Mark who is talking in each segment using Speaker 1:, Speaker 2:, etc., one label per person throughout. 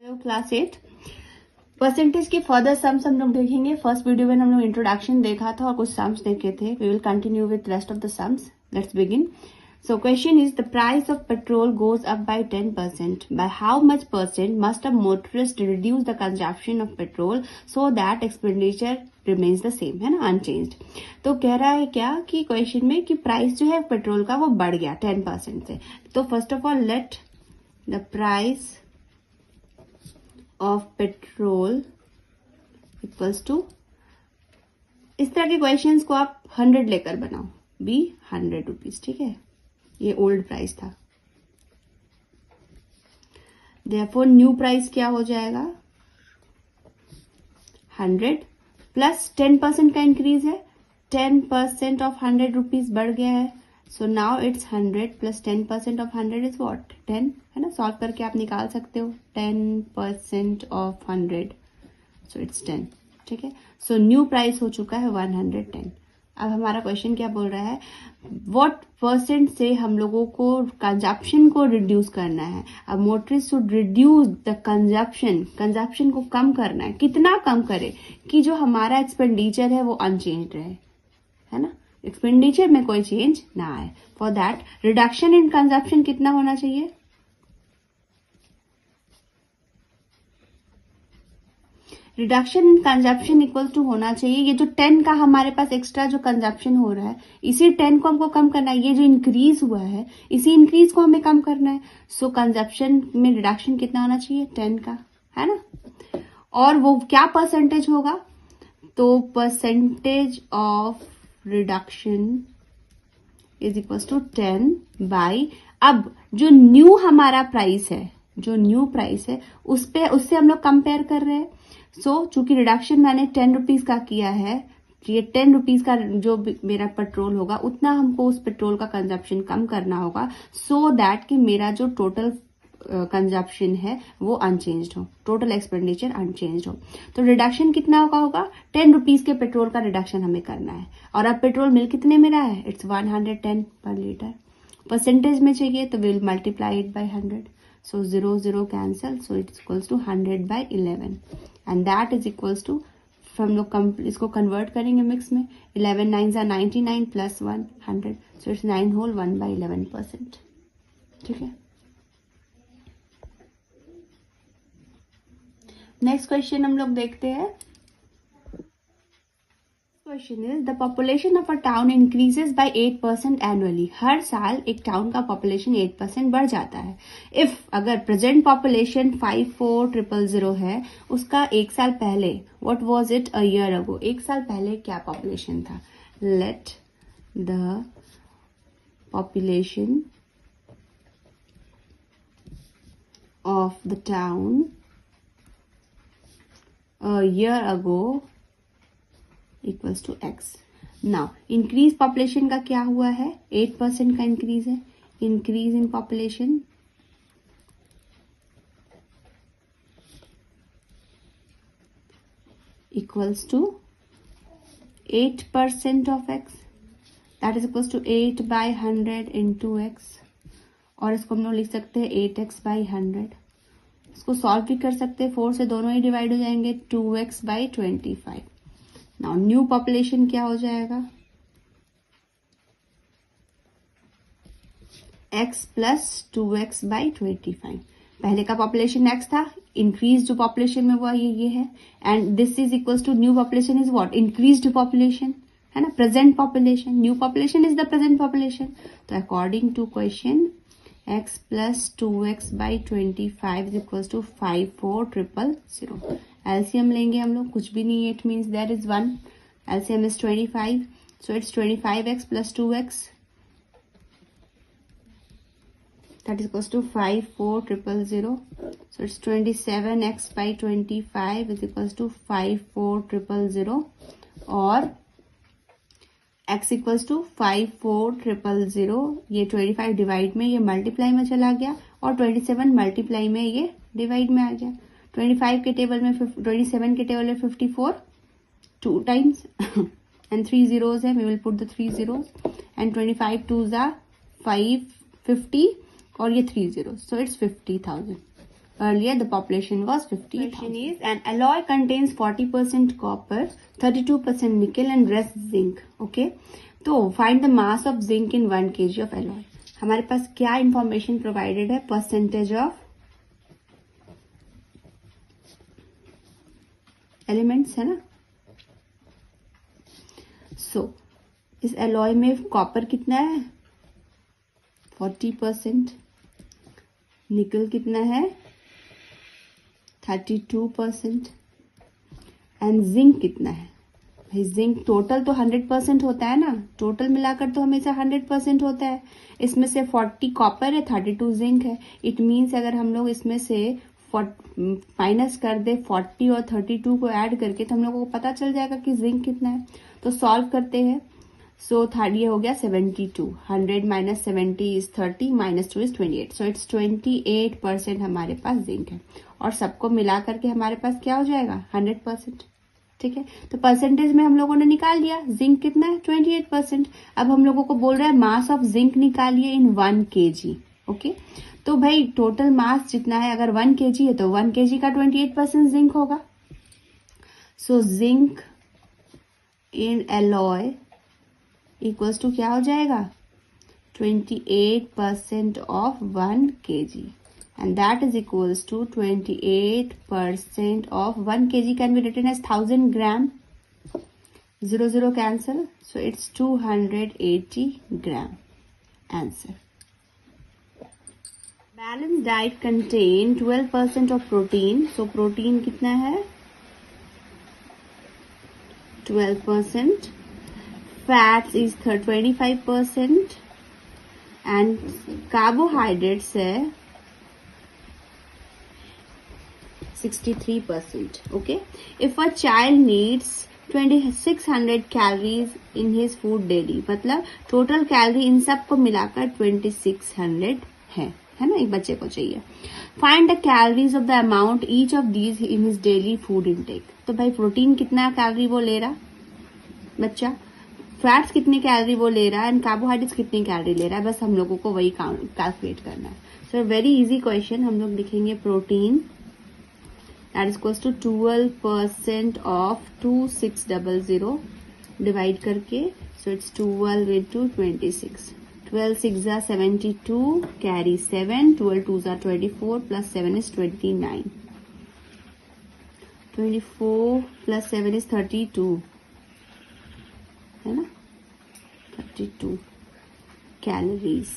Speaker 1: Class 8 percentage के further sums हम लोग देखेंगे। फर्स्ट वीडियो में हम लोग इंट्रोडक्शन देखा था और कुछ सम्स देखे थे। We will continue with rest of the sums. Let's begin. So question is, the price of petrol goes up by 10%. By how much percent must a motorist reduce the consumption of petrol so that expenditure remains the same, है ना, unchanged. तो कह रहा है क्या कि question में कि प्राइस जो है पेट्रोल का वो बढ़ गया 10% से। तो first of all let the price of petrol equals to, इस तरह के क्वेश्चंस को आप 100 लेकर बनाओ, बी 100 रुपीज, ठीक है, ये ओल्ड प्राइस था। देयरफॉर न्यू प्राइस क्या हो जाएगा, 100 प्लस 10% का इंक्रीज है, 10% ऑफ 100 रुपीज बढ़ गया है। So now it's 100 plus 10% of 100 is what, 10, है ना। सॉल्व करके आप निकाल सकते हो 10% ऑफ 100, सो इट्स 10, ठीक है। सो न्यू प्राइस हो चुका है 110। अब हमारा क्वेश्चन क्या बोल रहा है, व्हाट परसेंट से हम लोगों को कंजप्शन को रिड्यूस करना है। अब motorist should reduce the consumption को कम करना है। कितना कम करे कि जो हमारा एक्सपेंडिचर है वो अनचेंज रहे, है ना, एक्सपेंडिचर में कोई चेंज ना आए। For that reduction in consumption कितना होना चाहिए, reduction in consumption equal to होना चाहिए, ये जो 10 का हमारे पास एक्स्ट्रा जो कंजप्शन हो रहा है, इसी 10 को हमको कम करना है। ये जो इंक्रीज हुआ है, इसी इंक्रीज को हमें कम करना है। सो कंजप्शन में रिडक्शन कितना होना चाहिए, 10 का, है ना। और वो क्या परसेंटेज होगा, तो percentage of reduction is equal to 10 by, अब जो न्यू हमारा प्राइस है, जो न्यू प्राइस है उससे हम लोग कंपेयर कर रहे हैं। सो चूंकि रिडक्शन मैंने 10 रुपीज का किया है, ये 10 रुपीज का जो मेरा पेट्रोल होगा उतना हमको उस पेट्रोल का कंजप्शन कम करना होगा, सो दैट कि मेरा जो टोटल कंजप्शन है वो अनचेंज्ड हो, टोटल एक्सपेंडिचर अनचेंज्ड हो। तो रिडक्शन कितना होगा 10 रुपीज के पेट्रोल का रिडक्शन हमें करना है। और अब पेट्रोल मिल कितने में रहा है, इट्स 110 पर लीटर। परसेंटेज में चाहिए तो will multiply it by 100। So 0 0 cancel, so it's equals to 100 by 11 and that is equals to, हम लोग इसको कन्वर्ट करेंगे मिक्स में, 11 9 are 99 plus 1 100, so it's 9 whole 1 by 11%, ठीक है। नेक्स्ट क्वेश्चन हम लोग देखते हैं। Question is, the population of a town increases by 8% annually. हर साल एक टाउन का पॉपुलेशन 8% बढ़ जाता है। इफ, अगर प्रेजेंट पॉपुलेशन 54,000 है, उसका एक साल पहले what was it a year ago, एक साल पहले क्या पॉपुलेशन था। Let the population of the town a year ago equals to X. Now increase population का क्या हुआ है, 8% का इंक्रीज है। Increase in population equals to 8% of X, that is equals to 8 by 100 into X. और इसको हम लोग लिख सकते हैं 8x बाई 100। इसको सॉल्व भी कर सकते हैं, 4 से दोनों ही डिवाइड हो जाएंगे, 2x by 25। Now new population क्या हो जाएगा, x प्लस 2x बाई 25। पहले का पॉपुलेशन x था, इंक्रीज जो पॉपुलेशन में हुआ ये है, and this is equals to new population is what, increased population, है ना, present population. New population is the present population. तो according to question x plus 2x by 25 is equals to 54,000। LCM लेंगे हम लोग, कुछ भी नहीं है, it means there is 1, LCM is 25, so it's 25x plus 2x, that is equals to 54,000, so it's 27x by 25 is equals to 54,000 और x equals to 54,000, ये 25 divide में, ये मल्टीप्लाई में चला गया, और 27 मल्टीप्लाई में, ये डिवाइड में आ गया। 25 के टेबल में 27 के टेबल में 54 2 टाइम्स एंड 3 zeros है, we will put the 3 zeros and 25 2s are 50 और ये 3 zeros, so it's 50,000। earlier the population was 50,000. Is an alloy contains 40% copper, 32% nickel and rest zinc. Okay, तो find the mass of zinc in 1 kg of alloy. हमारे पास क्या information provided है? Percentage of elements है ना. सो इस alloy में copper कितना है? 40%. निकल कितना है? 32%. एंड जिंक कितना है? भाई जिंक टोटल तो 100% होता है ना, टोटल मिलाकर तो हमेशा 100% होता है. इसमें से 40 कॉपर है, 32 जिंक है. इट मीन्स अगर हम लोग इसमें से माइनस कर दे 40 और 32 को ऐड करके तो हम लोगों को पता चल जाएगा कि जिंक कितना है. तो सॉल्व करते हैं. सो थर्ड ये हो गया 72. 100 minus 70 is 30 minus 2 is 28. So it's 28% हमारे पास जिंक है. और सबको मिला करके हमारे पास क्या हो जाएगा? 100%. ठीक है, तो परसेंटेज में हम लोगों ने निकाल लिया. जिंक कितना है? 28%. अब हम लोगों को बोल रहा है मास ऑफ जिंक निकालिए इन 1 kg. ओके, तो भाई टोटल मास जितना है, अगर 1 kg है तो 1 kg का 28% जिंक होगा. So zinc in alloy equals to क्या हो जाएगा? 28% of 1 kg. And that is equals to 28% of 1 kg can be written as 1000 gram. 0 0 cancel. So it's 280 gram. Answer. Balanced diet contain 12% of protein. So protein कितना है? 12%. Fats is 25%. And carbohydrates है 63%. Okay, if a child needs 2600 calories in his food daily, मतलब total calorie इन सब को मिलाकर 2600 है ना, एक बच्चे को चाहिए. Find the calories of the amount each of these in his daily food intake. तो भाई प्रोटीन कितना कैलोरी वो ले रहा बच्चा, फैट्स कितनी कैलोरी वो ले रहा है, एंड कार्बोहाइड्रेट्स कितनी कैलोरी ले रहा है. बस हम लोगों को वही कैलकुलेट करना है. So very easy question. हम लोग लिखेंगे protein that is equals to 12% of 2600 divide करके. So it's 12 into 26. 12 6 are 72, carry 7, 12 2s are 24, plus 7 is 29. 24 plus 7 is 32 है ना, 32 calories.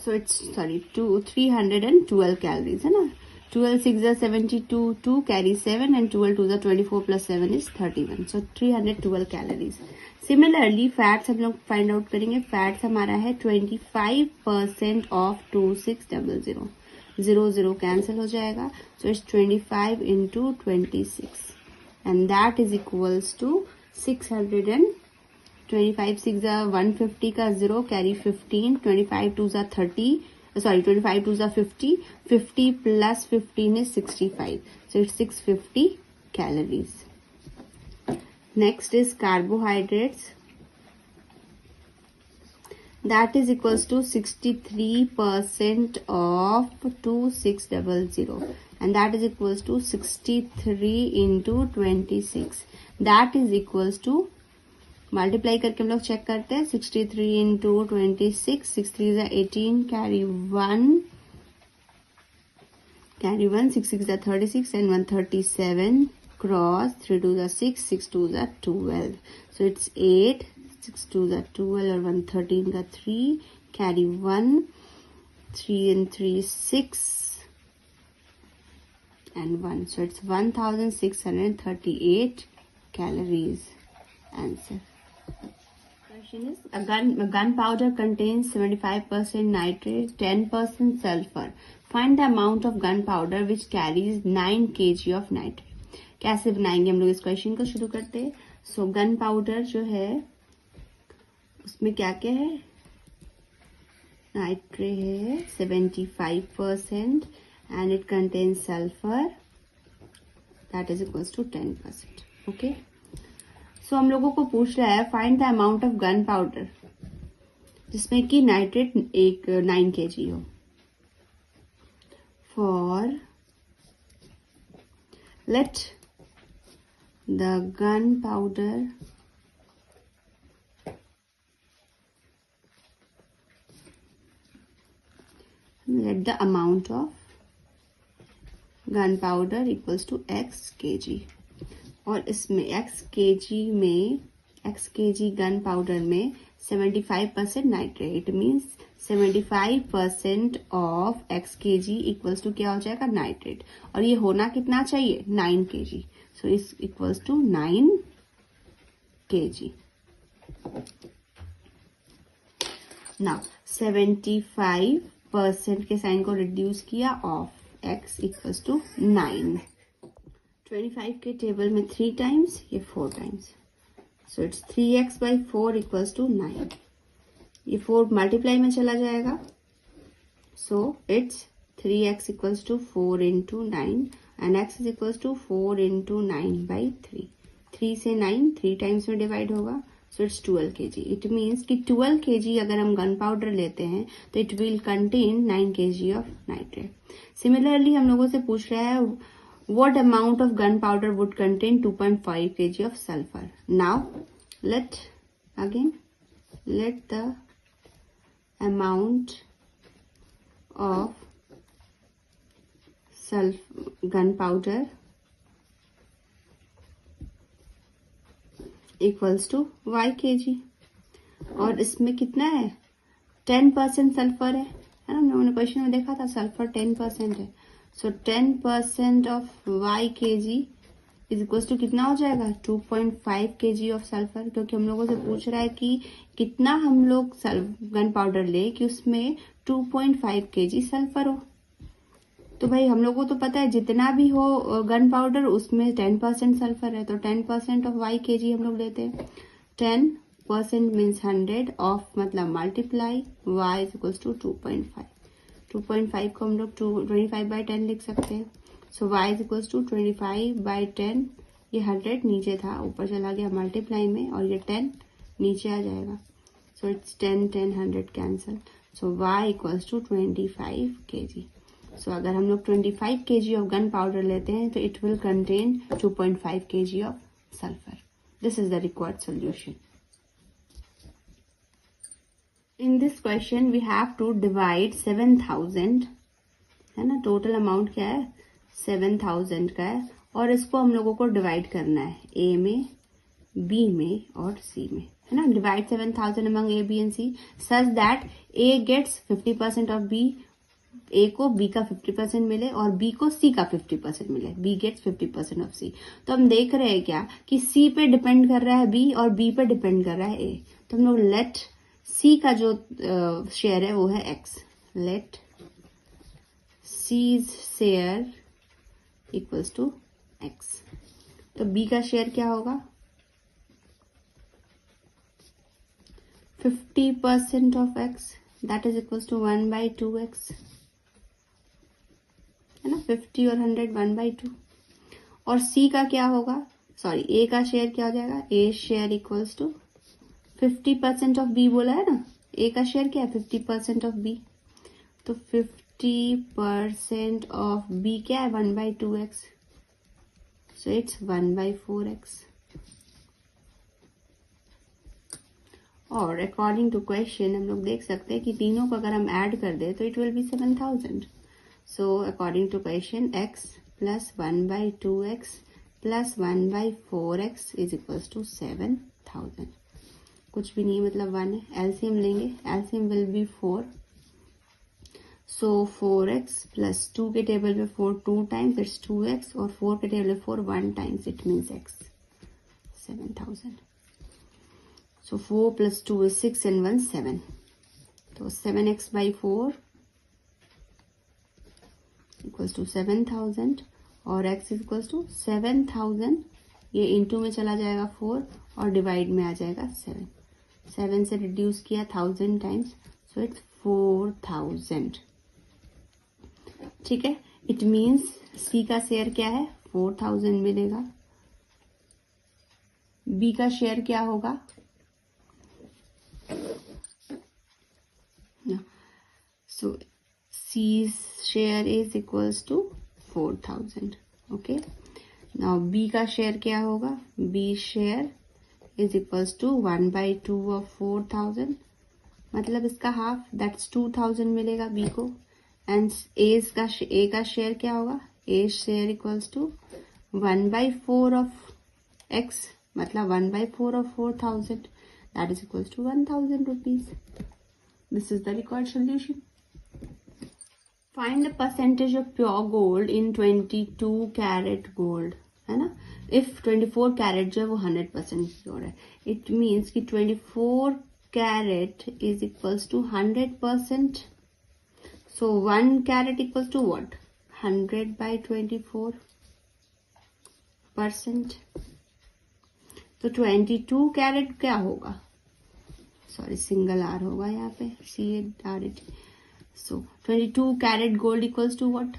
Speaker 1: So it's 312 calories है ना. 12 6 are 72, 2 carry 7 and 12 2s are 24 plus 7 is 31. So 312 calories. Similarly fats हम लोग find out करेंगे. Fats हमारा है 25% ऑफ 2600. 0 0 कैंसिल हो जाएगा. So it's 25 into 26 and that is equals to 600 and 25 6 are 150 का 0 carry 15. 25 2s are 30, sorry 25 2s are 50. 50 plus 15 is 65. So it's 650 calories. Next is carbohydrates. That is equals to 63% of 2600 and that is equals to 63 into 26. That is equals to multiply करके हम लोग check करते हैं. 63 into 26, 6 3s are 18, carry 1, 6 6s are 36 and 137, cross 3 2s are 6, 6 2s are 12. So it's 8, 6 2s are 12 और 113 का 3, carry 1, 3 and 3 6 and 1. So it's 1638 calories. Answer. Question is a gunpowder contains 75% nitrate, 10% sulfur. Find the amount of gunpowder which carries 9 kg of nitrate. कैसे बनाएंगे हम लोग इस question को? शुरू करते हैं. सो गन पाउडर जो है उसमें क्या क्या है? नाइट्रेट है 75% and it contains sulfur that is equals to 10%. Okay. सो हम लोगों को पूछ रहा है find the amount of gun powder जिसमें कि नाइट्रेट 9 kg हो. for let the gunpowder amount of gunpowder equals to x kg, और इसमें x kg गन पाउडर में 75% nitrate means 75% of x kg equals to क्या हो जाएगा नाइट्रेट, और ये होना कितना चाहिए 9 kg, सो इस इक्वल्स टू 9 kg. नाउ 75% के साइन को रिड्यूस किया ऑफ x इक्वल्स टू 9. 25 के टेबल में 3 टाइम्स, ये 4 times, so it's 3x by 4 equals to 9. ये 4 मल्टीप्लाई में चला जाएगा, so it's 3x equals to 4 into 9 and x is equals to 4 into 9 by 3. 3 से 9 3 टाइम्स में डिवाइड होगा, so it's 12 kg. It means कि 12 kg अगर हम गन पाउडर लेते हैं तो it will contain 9 kg of nitrate. Similarly हम लोगों से पूछ रहा है what amount of gunpowder would contain 2.5 kg of sulfur. Now let the amount of gunpowder equals to y kg, और इसमें कितना है 10% सल्फर है ना, हम लोगों ने क्वेश्चन में देखा था सल्फर 10% है, so 10% of y kg is equals to कितना हो जाएगा 2.5 kg ऑफ सल्फर, क्योंकि हम लोगों से पूछ रहा है कि कितना हम लोग गन पाउडर ले कि उसमें 2.5 kg सल्फर हो. तो भाई हम लोगों को तो पता है जितना भी हो गन पाउडर उसमें 10% सल्फर है, तो 10% ऑफ y kg हम लोग लेते हैं. 10% मीन्स 100 ऑफ मतलब multiply y is equals to 2.5. 2.5 को हम लोग 25 by 10 लिख सकते हैं, so y is equals to 25 by 10. ये 100 नीचे था ऊपर चला गया मल्टीप्लाई में, और ये 10 नीचे आ जाएगा, so it's 10 10 100 cancel, so y equals to 25 kg. So अगर हम लोग 25 kg ऑफ गन पाउडर लेते हैं तो it will contain 2.5 kg of sulphur. This is the required solution. In this question we have to divide 7000, है ना, total amount क्या है 7000 का है, और इसको हम लोगों को डिवाइड करना है A में, B में और C में, है ना. Divide 7000 among A, B and C such that A gets 50% of B, A को B का 50% मिले और B को C का 50% मिले. B gets 50% of C. तो हम देख रहे हैं क्या कि C पे डिपेंड कर रहा है B और B पे डिपेंड कर रहा है A. तो हम लोग लेट C का जो शेयर है वो है X. Let C's share equals to X. तो B का शेयर क्या होगा 50% of X, that is equals to 1/2x, है ना. 50 और 100 1/2. और C का क्या होगा, सॉरी A का शेयर क्या हो जाएगा, A share equals to 50% of B बोला है ना, A का शेयर क्या है 50% ऑफ B, तो 50% ऑफ B क्या है 1/2x, सो इट्स 1/4x. और अकॉर्डिंग टू क्वेश्चन हम लोग देख सकते हैं कि तीनों को अगर हम ऐड कर दे तो it will be 7000. So according to question x plus 1/2x plus 1/4x is equals to 7000. कुछ भी नहीं मतलब 1 है. एलसीएम लेंगे, LCM will be 4, so 4x plus 2 के टेबल में 4 2 टाइम्स इट्स 2x, और 4 के टेबल में 4 1 times it means x 7000. So 4 plus 2 is 6 and 1 7, तो 7x by 4 इक्वल्स टू 7000, और x इज इक्वल्स टू 7000, ये इंटू में चला जाएगा 4 और डिवाइड में आ जाएगा 7. 7 से रिड्यूस किया 1000 टाइम्स, सो इट्स 4000. ठीक है, इट मीन्स C का शेयर क्या है 4000 मिलेगा. B का शेयर क्या होगा, सो C share is equals to 4000. Okay, now B का शेयर क्या होगा? B share is equals to 1/2 of 4000, मतलब इसका हाफ, दैट्स 2000 मिलेगा B को. एंड A का शेयर क्या होगा? A share equals to 1/4 of X, मतलब 1/4 of 4000, that is equals to 1000 rupees. This is the required solution. Find the percentage of pure gold in 22 karat gold, है ना. If 24 carat जो है वो 100% pure है, इट मीन्स कि 24 carat is equals to 100%. So 1 carat equals to what? 100/24%. तो 22 carat क्या होगा? सॉरी, सिंगल आर होगा यहाँ पे, CARAT. So 22 carat gold equals to what?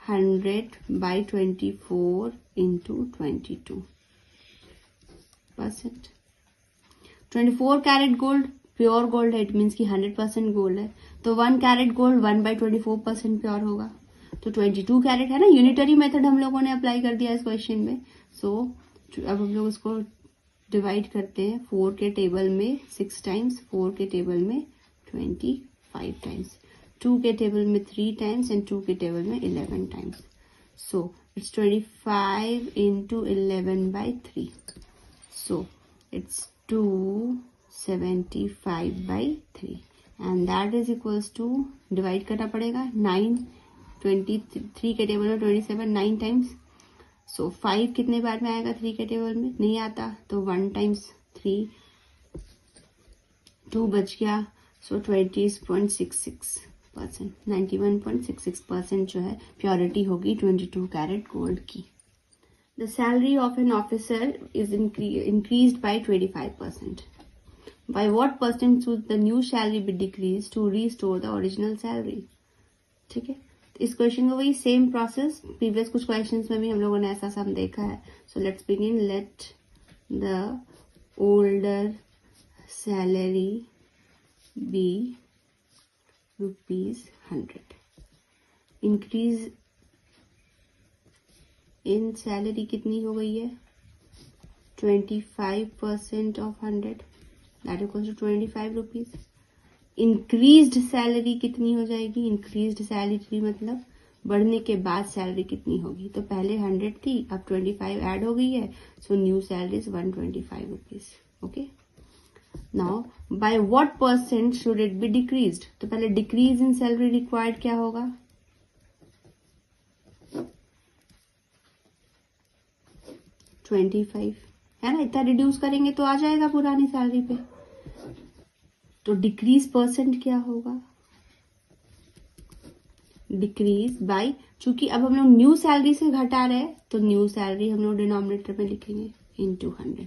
Speaker 1: 100/24 into 22%. 24 carat gold pure gold है, इट मीन्स कि 100% गोल्ड है. तो 1 कैरेट गोल्ड 1/24% प्योर होगा. तो 22 कैरेट है ना, यूनिटरी मेथड हम लोगों ने अप्लाई कर दिया इस क्वेश्चन में. सो अब हम लोग इसको डिवाइड करते हैं. 4 के टेबल में 6 टाइम्स, 4 के टेबल में 25 टाइम्स, 2 के टेबल में 3 टाइम्स एंड 2 के टेबल में 11 times. So it's 25 into 11/3. So it's 275/3 and that is equals to, divide करना पड़ेगा 9, 23 के टेबल में 27, 9 टाइम्स. सो 5 कितने बार में आएगा 3 के टेबल में? नहीं आता, तो 1 टाइम्स 3, 2 बच गया. सो 20.66%, 91.66% जो है प्योरिटी होगी 22 कैरेट गोल्ड की. The salary of an officer is increased by 25%. By what percent should the new salary be decreased to restore the original salary? ठीक है, इस क्वेश्चन को वही सेम प्रोसेस प्रीवियस कुछ क्वेश्चंस में भी हम लोगों ने ऐसा सम देखा है. So let's begin. Let the older salary be ₹100. Increase in salary कितनी हो गई है? 25% of 100, that equals to 25 rupees. Increased salary कितनी हो जाएगी? इंक्रीज्ड सैलरी मतलब बढ़ने के बाद सैलरी कितनी होगी? तो पहले 100 थी, अब 25 ऐड हो गई है. So new salary is 125 rupees. Okay, now by what percent should it be decreased? तो पहले डिक्रीज इन सैलरी रिक्वायर्ड क्या होगा? 25 है ना, इतना रिड्यूस करेंगे तो आ जाएगा पुरानी सैलरी पे. तो डिक्रीज परसेंट क्या होगा? डिक्रीज बाय, चूंकि अब हम लोग न्यू सैलरी से घटा रहे हैं तो न्यू सैलरी हम लोग डिनोमिनेटर में लिखेंगे इनटू 100.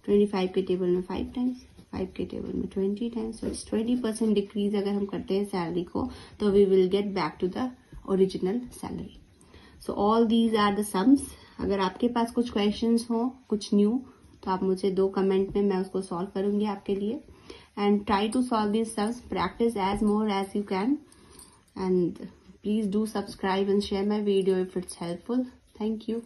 Speaker 1: 25 के टेबल में 5 टाइम्स, 5 के टेबल में 20 टाइम्स. सो इट्स 20% डिक्रीज अगर हम करते हैं सैलरी को तो we will get back to the original salary. So all these are the sums. अगर आपके पास कुछ क्वेश्चंस हो, कुछ न्यू, तो आप मुझे 2 कमेंट में, मैं उसको सॉल्व करूंगी आपके लिए. And try to solve this sums, practice as more as you can. And please do subscribe and share my video if it's helpful. Thank you.